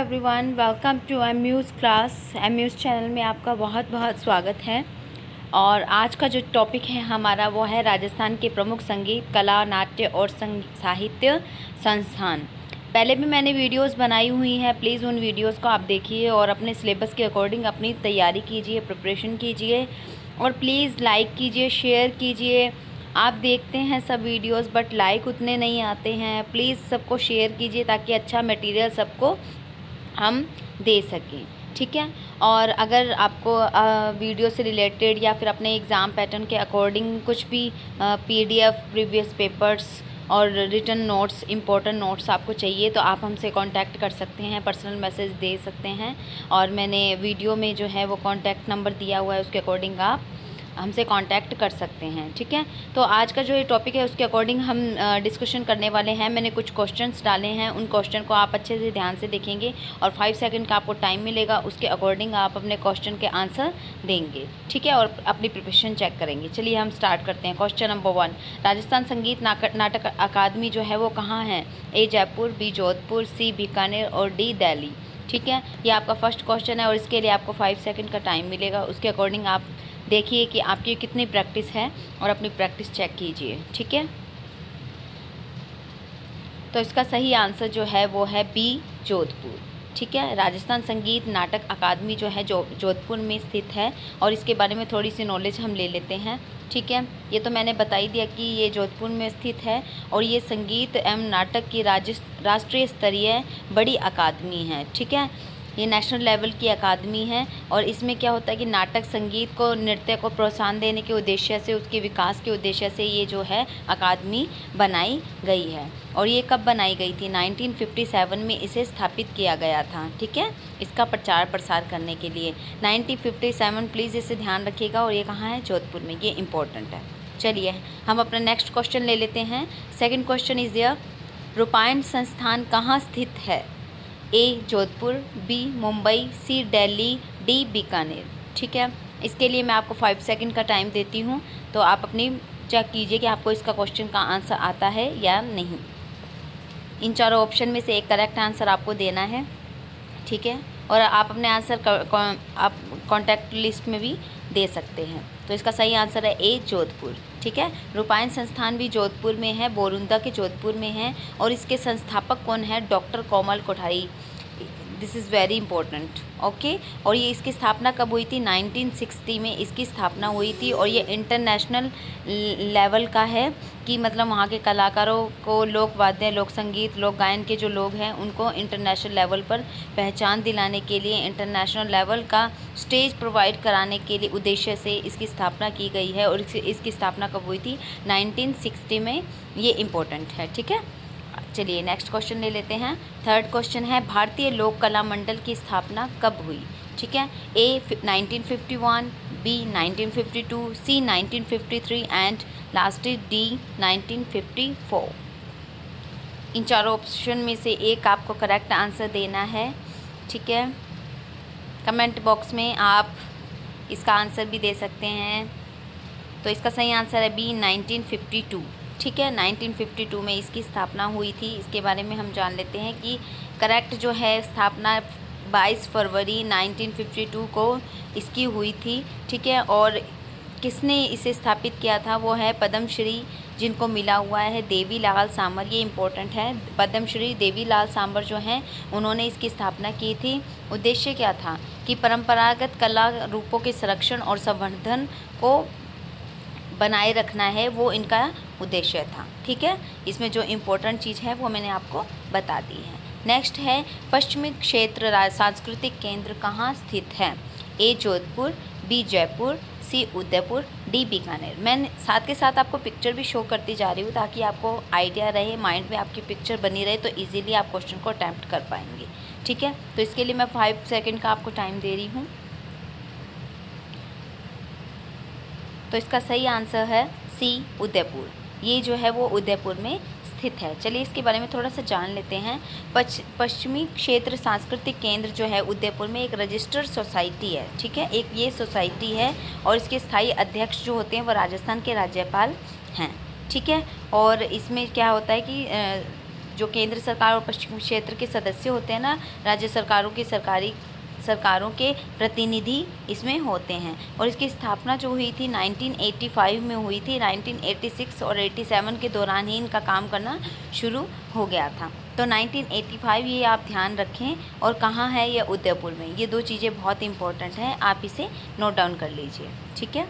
Everyone, welcome to Amuse class. Amuse channel में आपका बहुत बहुत स्वागत है। और आज का जो टॉपिक है हमारा वो है राजस्थान के प्रमुख संगीत, कला, नाट्य और साहित्य संस्थान। पहले भी मैंने वीडियोस बनाई हुई हैं, प्लीज़ उन वीडियोस को आप देखिए और अपने सिलेबस के अकॉर्डिंग अपनी तैयारी कीजिए, प्रिपरेशन कीजिए और प्लीज़ लाइक कीजिए, शेयर कीजिए। आप देखते हैं सब वीडियोस बट लाइक उतने नहीं आते हैं। प्लीज़ सबको शेयर कीजिए ताकि अच्छा मटेरियल सबको हम दे सकें, ठीक है। और अगर आपको वीडियो से रिलेटेड या फिर अपने एग्ज़ाम पैटर्न के अकॉर्डिंग कुछ भी पीडीएफ, प्रीवियस पेपर्स और रिटन नोट्स, इम्पोर्टेंट नोट्स आपको चाहिए तो आप हमसे कांटेक्ट कर सकते हैं, पर्सनल मैसेज दे सकते हैं। और मैंने वीडियो में जो है वो कांटेक्ट नंबर दिया हुआ है, उसके अकॉर्डिंग आप हमसे कांटेक्ट कर सकते हैं, ठीक है। तो आज का जो ये टॉपिक है उसके अकॉर्डिंग हम डिस्कशन करने वाले हैं। मैंने कुछ क्वेश्चंस डाले हैं, उन क्वेश्चन को आप अच्छे से ध्यान से देखेंगे और 5 सेकंड का आपको टाइम मिलेगा, उसके अकॉर्डिंग आप अपने क्वेश्चन के आंसर देंगे, ठीक है, और अपनी प्रिपरेशन चेक करेंगे। चलिए हम स्टार्ट करते हैं। क्वेश्चन नंबर 1, राजस्थान संगीत नाटक अकादमी जो है वो कहाँ है? ए जयपुर, बी जोधपुर, सी बीकानेर और डी दिल्ली, ठीक है। ये आपका फर्स्ट क्वेश्चन है और इसके लिए आपको 5 सेकंड का टाइम मिलेगा। उसके अकॉर्डिंग आप देखिए कि आपकी कितनी प्रैक्टिस है और अपनी प्रैक्टिस चेक कीजिए, ठीक है। तो इसका सही आंसर जो है वो है बी जोधपुर, ठीक है। राजस्थान संगीत नाटक अकादमी जो है जोधपुर में स्थित है और इसके बारे में थोड़ी सी नॉलेज हम ले लेते हैं, ठीक है। ये तो मैंने बता ही दिया कि ये जोधपुर में स्थित है और ये संगीत एवं नाटक की राष्ट्रीय स्तरीय बड़ी अकादमी है, ठीक है। ये नेशनल लेवल की अकादमी है और इसमें क्या होता है कि नाटक, संगीत को, नृत्य को प्रोत्साहन देने के उद्देश्य से, उसके विकास के उद्देश्य से ये जो है अकादमी बनाई गई है। और ये कब बनाई गई थी? 1957 में इसे स्थापित किया गया था, ठीक है, इसका प्रचार प्रसार करने के लिए। 1957, प्लीज़ इसे ध्यान रखिएगा। और ये कहाँ है? जोधपुर में, ये इम्पोर्टेंट है। चलिए हम अपना नेक्स्ट क्वेश्चन ले लेते हैं। Second question is the Rupayan संस्थान कहाँ स्थित है? A Jodhpur, B Mumbai, C Delhi, D Bikaner, ठीक है। इसके लिए मैं आपको 5 सेकंड का टाइम देती हूँ, तो आप अपनी चेक कीजिए कि आपको इसका क्वेश्चन का आंसर आता है या नहीं। इन चारों ऑप्शन में से एक करेक्ट आंसर आपको देना है, ठीक है। और आप अपने आंसर आप कॉन्टैक्ट लिस्ट में भी दे सकते हैं। तो इसका सही आंसर है ए जोधपुर, ठीक है। रूपायन संस्थान भी जोधपुर में है, बोरुंदा के जोधपुर में है और इसके संस्थापक कौन है? Doctor Komal Kothari. This is very important, okay. और ये इसकी स्थापना कब हुई थी? 1960 में इसकी स्थापना हुई थी और ये इंटरनेशनल लेवल का है कि मतलब वहाँ के कलाकारों को, लोक वाद्य, लोक संगीत, लोक गायन के जो लोग हैं उनको इंटरनेशनल लेवल पर पहचान दिलाने के लिए, इंटरनेशनल लेवल का स्टेज प्रोवाइड कराने के लिए उद्देश्य से इसकी स्थापना की गई है। और इसकी स्थापना कब हुई थी? 1960 में। ये इम्पोर्टेंट है, ठीक है। चलिए नेक्स्ट क्वेश्चन ले लेते हैं। थर्ड क्वेश्चन है, भारतीय लोक कला मंडल की स्थापना कब हुई? ठीक है। A 1951, B 1952, C 1953 and last D 1954। इन चारों ऑप्शन में से एक आपको करेक्ट आंसर देना है, ठीक है। कमेंट बॉक्स में आप इसका आंसर भी दे सकते हैं। तो इसका सही आंसर है बी 1952, ठीक है। 1952 में इसकी स्थापना हुई थी। इसके बारे में हम जान लेते हैं कि करेक्ट जो है स्थापना 22 फरवरी 1952 को इसकी हुई थी, ठीक है। और किसने इसे स्थापित किया था? वो है पद्मश्री, जिनको मिला हुआ है देवीलाल सामर। ये इम्पोर्टेंट है। पद्मश्री देवीलाल सामर जो हैं उन्होंने इसकी स्थापना की थी। उद्देश्य क्या था? कि परंपरागत कला रूपों के संरक्षण और संवर्धन को बनाए रखना है, वो इनका उद्देश्य था, ठीक है। इसमें जो इम्पोर्टेंट चीज़ है वो मैंने आपको बता दी है। नेक्स्ट है, पश्चिमी क्षेत्र सांस्कृतिक केंद्र कहाँ स्थित है? A Jodhpur, B Jaipur, C Udaipur, D Bikaner. मैं साथ के साथ आपको पिक्चर भी शो करती जा रही हूँ ताकि आपको आइडिया रहे, माइंड में आपकी पिक्चर बनी रहे, तो इजीली आप क्वेश्चन को अटैम्प्ट कर पाएंगे, ठीक है। तो इसके लिए मैं 5 सेकंड का आपको टाइम दे रही हूँ। तो इसका सही आंसर है सी उदयपुर। ये जो है वो उदयपुर में स्थित है। चलिए इसके बारे में थोड़ा सा जान लेते हैं। पश्चिमी क्षेत्र सांस्कृतिक केंद्र जो है उदयपुर में एक रजिस्टर्ड सोसाइटी है, ठीक है। एक ये सोसाइटी है और इसके स्थायी अध्यक्ष जो होते हैं वो राजस्थान के राज्यपाल हैं, ठीक है। और इसमें क्या होता है कि जो केंद्र सरकार और पश्चिमी क्षेत्र के सदस्य होते हैं ना, राज्य सरकारों के प्रतिनिधि इसमें होते हैं। और इसकी स्थापना जो हुई थी 1985 में हुई थी। 1986 और 87 के दौरान ही इनका काम करना शुरू हो गया था। तो 1985 ये आप ध्यान रखें। और कहाँ है ये? उदयपुर में। ये दो चीज़ें बहुत इंपॉर्टेंट हैं, आप इसे नोट डाउन कर लीजिए, ठीक है।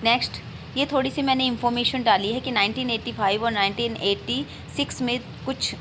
नेक्स्ट, ये थोड़ी सी मैंने इन्फॉर्मेशन डाली है कि 1985 और 1986 में कुछ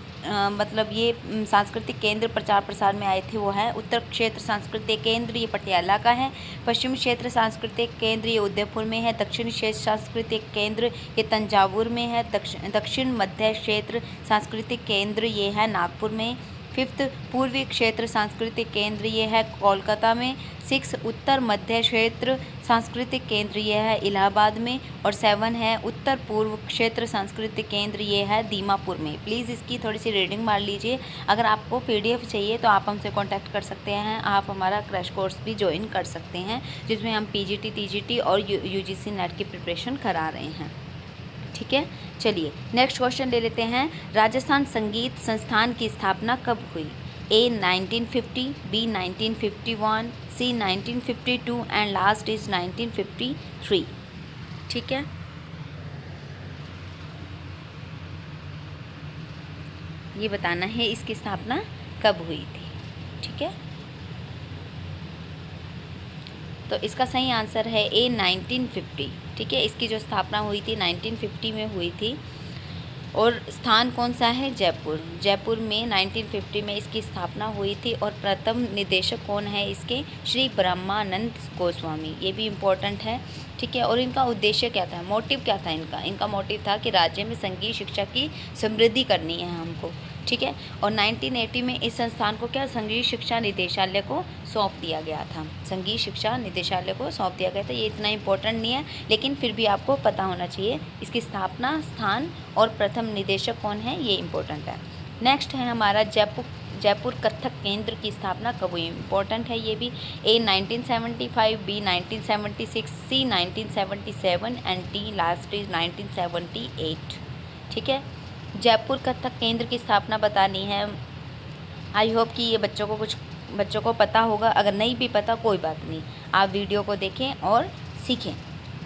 मतलब ये सांस्कृतिक केंद्र प्रचार प्रसार में आए थे। वो है उत्तर क्षेत्र सांस्कृतिक केंद्र, ये पटियाला का है। पश्चिम क्षेत्र सांस्कृतिक केंद्र, ये उदयपुर में है। दक्षिण क्षेत्र सांस्कृतिक केंद्र, ये तंजावुर में है। दक्षिण मध्य क्षेत्र सांस्कृतिक केंद्र, ये है नागपुर में। 5th पूर्वी क्षेत्र सांस्कृतिक केंद्र, ये है कोलकाता में। 6 उत्तर मध्य क्षेत्र सांस्कृतिक केंद्र, ये है इलाहाबाद में। और 7 है उत्तर पूर्व क्षेत्र सांस्कृतिक केंद्र, ये है दीमापुर में। प्लीज़ इसकी थोड़ी सी रीडिंग मार लीजिए। अगर आपको PDF चाहिए तो आप हमसे कांटेक्ट कर सकते हैं। आप हमारा क्रैश कोर्स भी ज्वाइन कर सकते हैं, जिसमें हम PGT TGT और UGC नेट की प्रिपरेशन करा रहे हैं, ठीक है। चलिए नेक्स्ट क्वेश्चन ले लेते हैं। राजस्थान संगीत संस्थान की स्थापना कब हुई? A 1950, B 1951, C 1952 and last is 1953, ठीक है। ये बताना है इसकी स्थापना कब हुई थी, ठीक है। तो इसका सही आंसर है A 1950, ठीक है। इसकी जो स्थापना हुई थी 1950 में हुई थी। और स्थान कौन सा है? जयपुर। जयपुर में 1950 में इसकी स्थापना हुई थी। और प्रथम निदेशक कौन है इसके? श्री ब्रह्मानंद गोस्वामी। ये भी इम्पोर्टेंट है, ठीक है। और इनका उद्देश्य क्या था? मोटिव क्या था इनका? इनका मोटिव था कि राज्य में संगीत शिक्षा की समृद्धि करनी है हमको, ठीक है। और 1980 में इस संस्थान को क्या संगीत शिक्षा निदेशालय को सौंप दिया गया था। संगीत शिक्षा निदेशालय को सौंप दिया गया था। ये इतना इम्पोर्टेंट नहीं है, लेकिन फिर भी आपको पता होना चाहिए। इसकी स्थापना, स्थान और प्रथम निदेशक कौन है, ये इम्पोर्टेंट है। नेक्स्ट है हमारा जयपुर कथक केंद्र की स्थापना कब हुई? इम्पोर्टेंट है ये भी। A 1975, B 1976, C 1977 and D last is 1978, ठीक है। जयपुर कथक केंद्र की स्थापना बतानी है। आई होप कि ये बच्चों को पता होगा। अगर नहीं भी पता कोई बात नहीं, आप वीडियो को देखें और सीखें।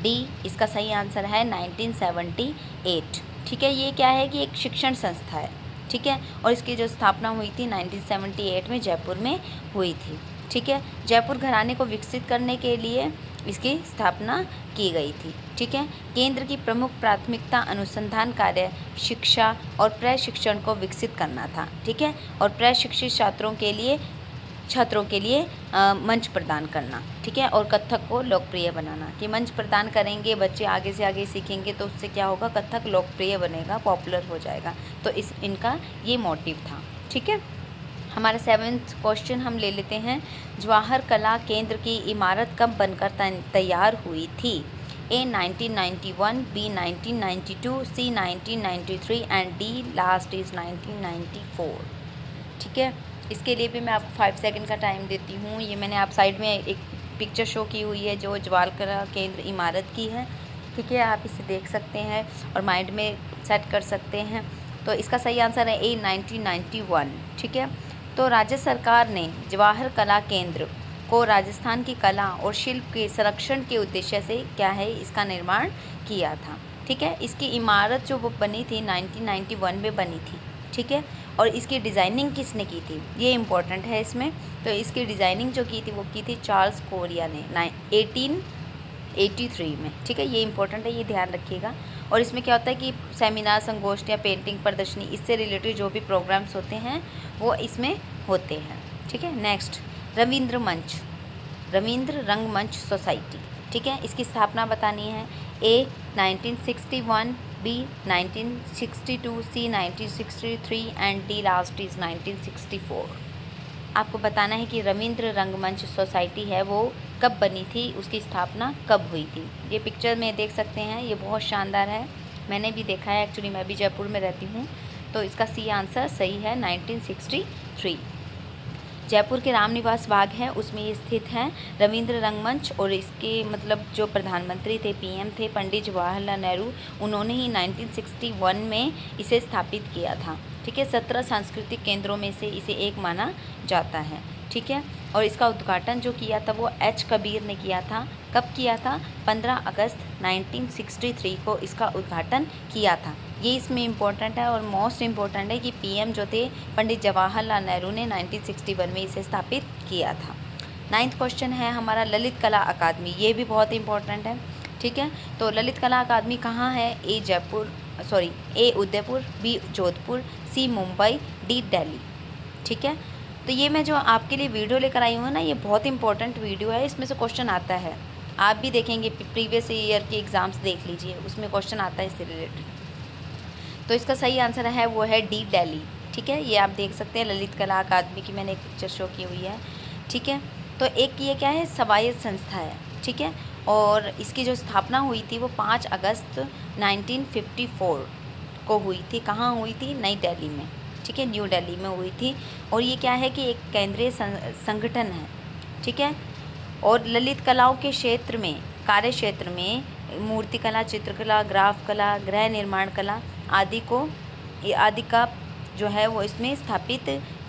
D इसका सही आंसर है 1978, ठीक है। ये क्या है कि एक शिक्षण संस्था है, ठीक है। और इसकी जो स्थापना हुई थी 1978 में जयपुर में हुई थी, ठीक है। जयपुर घराने को विकसित करने के लिए इसकी स्थापना की गई थी, ठीक है। केंद्र की प्रमुख प्राथमिकता अनुसंधान कार्य, शिक्षा और प्रशिक्षण को विकसित करना था, ठीक है। और प्रशिक्षित छात्रों के लिए मंच प्रदान करना, ठीक है। और कथक को लोकप्रिय बनाना, कि मंच प्रदान करेंगे, बच्चे आगे से आगे सीखेंगे तो उससे क्या होगा? कथक लोकप्रिय बनेगा, पॉपुलर हो जाएगा। तो इनका ये मोटिव था, ठीक है। हमारा 7th क्वेश्चन हम ले लेते हैं। जवाहर कला केंद्र की इमारत कब बनकर तैयार हुई थी? A 1991, B 1992, C 1993 and D last is 1994, ठीक है। इसके लिए भी मैं आपको 5 सेकंड का टाइम देती हूँ। ये मैंने आप साइड में एक पिक्चर शो की हुई है जो जवाहर कला केंद्र इमारत की है, ठीक है। आप इसे देख सकते हैं और माइंड में सेट कर सकते हैं। तो इसका सही आंसर है A 1991, ठीक है। तो राज्य सरकार ने जवाहर कला केंद्र को राजस्थान की कला और शिल्प के संरक्षण के उद्देश्य से क्या है इसका निर्माण किया था, ठीक है। इसकी इमारत जो वो बनी थी 1991 में बनी थी, ठीक है। और इसकी डिज़ाइनिंग किसने की थी? ये इम्पोर्टेंट है इसमें। तो इसकी डिज़ाइनिंग जो की थी वो की थी चार्ल्स कोरिया ने 1883 में, ठीक है। ये इंपॉर्टेंट है, ये ध्यान रखिएगा। और इसमें क्या होता है कि सेमिनार, संगोष्ठियाँ, पेंटिंग प्रदर्शनी, इससे रिलेटेड जो भी प्रोग्राम्स होते हैं वो इसमें होते हैं, ठीक है। नेक्स्ट, रविंद्र रंगमंच सोसाइटी, ठीक है। इसकी स्थापना बतानी है। A 1961, B 1962, C 1963 and D last is 1964। आपको बताना है कि रविंद्र रंगमंच सोसाइटी है वो कब बनी थी, उसकी स्थापना कब हुई थी। ये पिक्चर में देख सकते हैं, ये बहुत शानदार है, मैंने भी देखा है। एक्चुअली मैं भी जयपुर में रहती हूँ। तो इसका C आंसर सही है 1963। जयपुर के रामनिवास बाग है उसमें ये स्थित है। रविंद्र रंगमंच, और इसके मतलब जो प्रधानमंत्री थे, पीएम थे, पंडित जवाहरलाल नेहरू, उन्होंने ही 1961 में इसे स्थापित किया था। ठीक है, 17 सांस्कृतिक केंद्रों में से इसे एक माना जाता है। ठीक है, और इसका उद्घाटन जो किया था वो एच कबीर ने किया था। कब किया था? 15 अगस्त 1963 को इसका उद्घाटन किया था। ये इसमें इम्पोर्टेंट है और मोस्ट इम्पोर्टेंट है कि पीएम जो थे पंडित जवाहरलाल नेहरू ने 1961 में इसे स्थापित किया था। 9th क्वेश्चन है हमारा ललित कला अकादमी। ये भी बहुत इंपॉर्टेंट है। ठीक है, तो ललित कला अकादमी कहाँ है? ए उदयपुर, बी जोधपुर, सी मुंबई, डी दिल्ली। ठीक है, तो ये मैं जो आपके लिए वीडियो लेकर आई हूँ ना, ये बहुत इंपॉर्टेंट वीडियो है। इसमें से क्वेश्चन आता है, आप भी देखेंगे, प्रीवियस ईयर के एग्ज़ाम्स देख लीजिए, उसमें क्वेश्चन आता है इससे रिलेटेड। तो इसका सही आंसर है वो है डी दिल्ली। ठीक है, ये आप देख सकते हैं ललित कला अकादमी की मैंने एक पिक्चर शो की हुई है। ठीक है, तो एक ये क्या है, स्वायत्त संस्था है। ठीक है, और इसकी जो स्थापना हुई थी वो 5 अगस्त 1954 को हुई थी। कहाँ हुई थी? नई दिल्ली में। ठीक है, न्यू दिल्ली में हुई थी। और ये क्या है कि एक केंद्रीय संगठन है। ठीक है, और ललित कलाओं के क्षेत्र में, कार्य क्षेत्र में मूर्तिकला, चित्रकला, ग्राफ कला, गृह निर्माण कला आदि का जो है वो इसमें स्थापित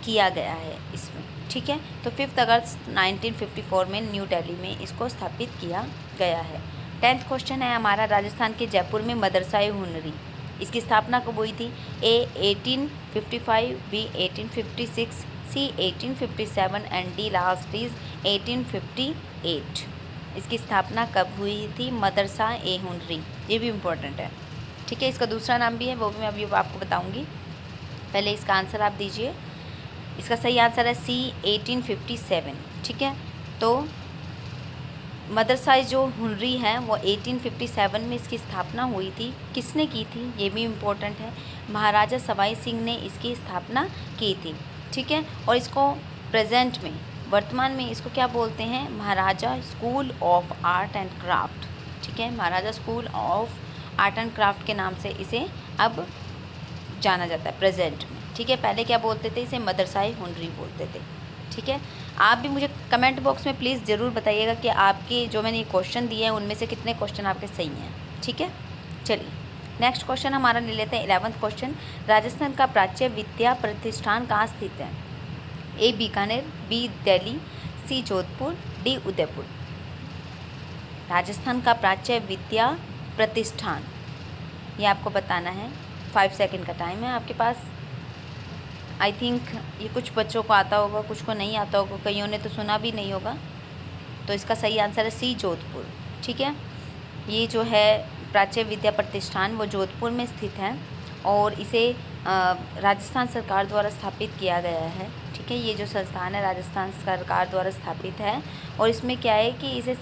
किया गया है इसमें। ठीक है, तो 5 अगस्त 1954 में न्यू दिल्ली में इसको स्थापित किया गया है। 10th क्वेश्चन है हमारा राजस्थान के जयपुर में मदरसा-ए-हुनरी, इसकी स्थापना कब हुई थी? A 1855, B 1856, C 1857 and D last is 1858। इसकी स्थापना कब हुई थी? मदरसा-ए-हुनरी, ये भी इम्पोर्टेंट है। ठीक है, इसका दूसरा नाम भी है, वो भी मैं अभी आपको बताऊंगी। पहले इसका आंसर आप दीजिए। इसका सही आंसर है सी 1857। ठीक है, तो मदरसा जो हुनरी है वो 1857 में इसकी स्थापना हुई थी। किसने की थी? ये भी इम्पोर्टेंट है। महाराजा सवाई सिंह ने इसकी स्थापना की थी। ठीक है, और इसको प्रेजेंट में, वर्तमान में इसको क्या बोलते हैं? Maharaja school of art and craft. ठीक है, Maharaja school of art and craft के नाम से इसे अब जाना जाता है प्रेजेंट में। ठीक है, पहले क्या बोलते थे? इसे मदरसा-ए-हुनरी बोलते थे। ठीक है, आप भी मुझे कमेंट बॉक्स में प्लीज़ ज़रूर बताइएगा कि आपके जो मैंने ये क्वेश्चन दिए हैं उनमें से कितने क्वेश्चन आपके सही हैं। ठीक है, चलिए नेक्स्ट क्वेश्चन हमारा ले लेते हैं। 11th क्वेश्चन, राजस्थान का प्राच्य विद्या प्रतिष्ठान कहाँ स्थित है? ए बीकानेर, बी दिल्ली, सी जोधपुर, डी उदयपुर। राजस्थान का प्राच्य विद्या प्रतिष्ठान, ये आपको बताना है। 5 सेकंड का टाइम है आपके पास। आई थिंक ये कुछ बच्चों को आता होगा, कुछ को नहीं आता होगा, कईयों ने तो सुना भी नहीं होगा। तो इसका सही आंसर है सी जोधपुर। ठीक है, ये जो है प्राच्य विद्या प्रतिष्ठान वो जोधपुर में स्थित है और इसे राजस्थान सरकार द्वारा स्थापित किया गया है। ठीक है, ये जो संस्थान है राजस्थान सरकार द्वारा स्थापित है और इसमें क्या है कि इसे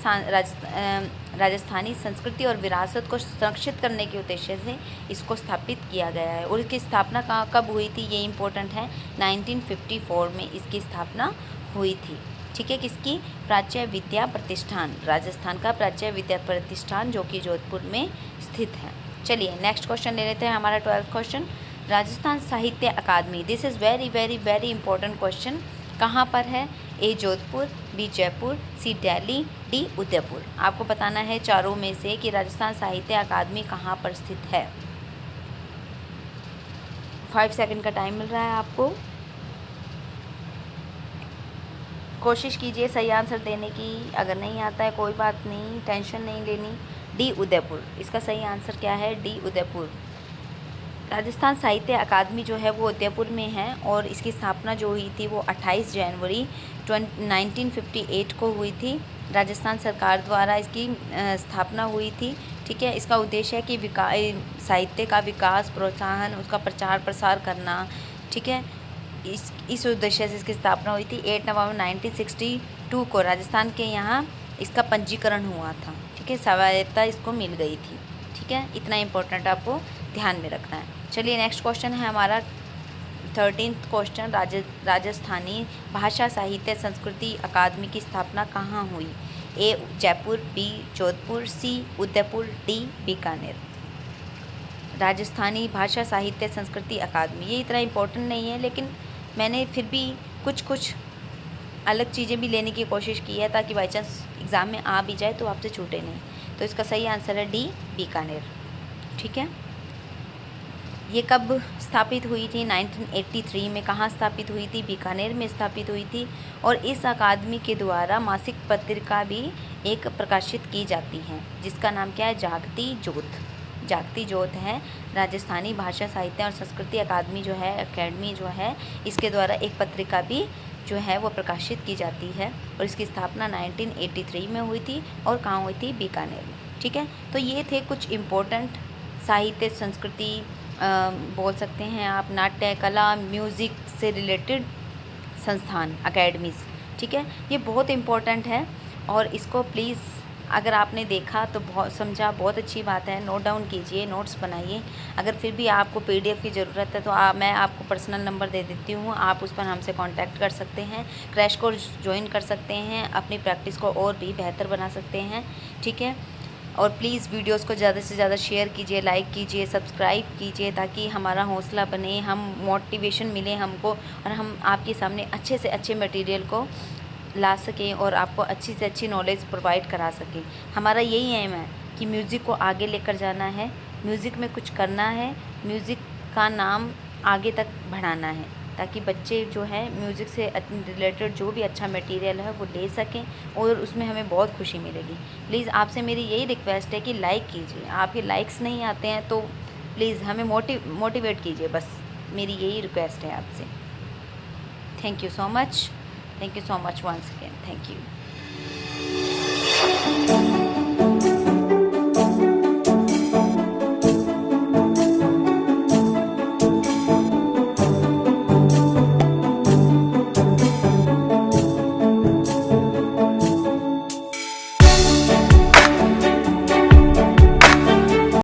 राजस्थानी संस्कृति और विरासत को संरक्षित करने के उद्देश्य से इसको स्थापित किया गया है। और इसकी स्थापना कब हुई थी? ये इम्पोर्टेंट है, 1954 में इसकी स्थापना हुई थी। ठीक है, किसकी? प्राच्य विद्या प्रतिष्ठान, राजस्थान का प्राच्य विद्या प्रतिष्ठान जो कि जोधपुर में स्थित है। चलिए नेक्स्ट क्वेश्चन ले लेते हैं, हमारा 12th question, Rajasthan Sahitya Akademi. This is very very very important question. कहाँ पर है? A Jodhpur, B Jaipur, C Delhi, D Udaipur. आपको बताना है चारों में से कि राजस्थान साहित्य अकादमी कहाँ पर स्थित है। 5 सेकंड का टाइम मिल रहा है आपको, कोशिश कीजिए सही आंसर देने की। अगर नहीं आता है कोई बात नहीं, टेंशन नहीं लेनी। डी उदयपुर, इसका सही आंसर क्या है? डी उदयपुर। राजस्थान साहित्य अकादमी जो है वो उदयपुर में है और इसकी स्थापना जो हुई थी वो 28 जनवरी 1958 को हुई थी। राजस्थान सरकार द्वारा इसकी स्थापना हुई थी। ठीक है, इसका उद्देश्य है कि साहित्य का विकास, प्रोत्साहन, उसका प्रचार प्रसार करना। ठीक है, इस उद्देश्य से इसकी स्थापना हुई थी। 8 नवंबर 1962 को राजस्थान के यहाँ इसका पंजीकरण हुआ था। ठीक है, स्वायत्तता इसको मिल गई थी। ठीक है, इतना इम्पोर्टेंट आपको ध्यान में रखना है। चलिए नेक्स्ट क्वेश्चन है हमारा 13th क्वेश्चन, राजस्थानी भाषा साहित्य संस्कृति अकादमी की स्थापना कहाँ हुई? ए जयपुर, बी जोधपुर, सी उदयपुर, डी बीकानेर। राजस्थानी भाषा साहित्य संस्कृति अकादमी, ये इतना इम्पोर्टेंट नहीं है लेकिन मैंने फिर भी कुछ अलग चीज़ें भी लेने की कोशिश की है ताकि बाई चांस एग्ज़ाम में आ भी जाए तो आपसे छूटे नहीं। तो इसका सही आंसर है डी, बीकानेर। ठीक है। ये कब स्थापित हुई थी? 1983 में। कहाँ स्थापित हुई थी? बीकानेर में स्थापित हुई थी। और इस अकादमी के द्वारा मासिक पत्रिका भी एक प्रकाशित की जाती है, जिसका नाम क्या है? जागती ज्योत। जागती ज्योत है। राजस्थानी भाषा साहित्य और संस्कृति अकादमी जो है, अकेडमी जो है, इसके द्वारा एक पत्रिका भी जो है वो प्रकाशित की जाती है। और इसकी स्थापना 1983 में हुई थी। और कहाँ हुई थी? बीकानेर में। ठीक है। तो ये थे कुछ इम्पोर्टेंट साहित्य, संस्कृति, बोल सकते हैं आप, नाट्य कला, म्यूज़िक से रिलेटेड संस्थान, अकेडमीज़। ठीक है। ये बहुत इम्पोर्टेंट है और इसको प्लीज़ अगर आपने देखा तो बहुत समझा, बहुत अच्छी बात है। नोट डाउन कीजिए, नोट्स बनाइए। अगर फिर भी आपको PDF की ज़रूरत है तो मैं आपको पर्सनल नंबर दे देती हूँ, आप उस पर हमसे कांटेक्ट कर सकते हैं। क्रैश कोर्स ज्वाइन कर सकते हैं, अपनी प्रैक्टिस को और भी बेहतर बना सकते हैं। ठीक है। और प्लीज़ वीडियोस को ज़्यादा से ज़्यादा शेयर कीजिए, लाइक कीजिए, सब्सक्राइब कीजिए, ताकि हमारा हौसला बने, हम मोटिवेशन मिले हमको, और हम आपके सामने अच्छे से अच्छे मटेरियल को ला सकें और आपको अच्छी से अच्छी नॉलेज प्रोवाइड करा सकें। हमारा यही एम है कि म्यूज़िक को आगे लेकर जाना है, म्यूज़िक में कुछ करना है, म्यूज़िक का नाम आगे तक बढ़ाना है, ताकि बच्चे जो हैं म्यूज़िक से रिलेटेड जो भी अच्छा मटेरियल है वो ले सकें और उसमें हमें बहुत खुशी मिलेगी। प्लीज़ आपसे मेरी यही रिक्वेस्ट है कि लाइक कीजिए। आपके लाइक्स नहीं आते हैं तो प्लीज़ हमें मोटिवेट कीजिए, बस मेरी यही रिक्वेस्ट है आपसे। Thank you so much. Thank you so much once again. Thank you.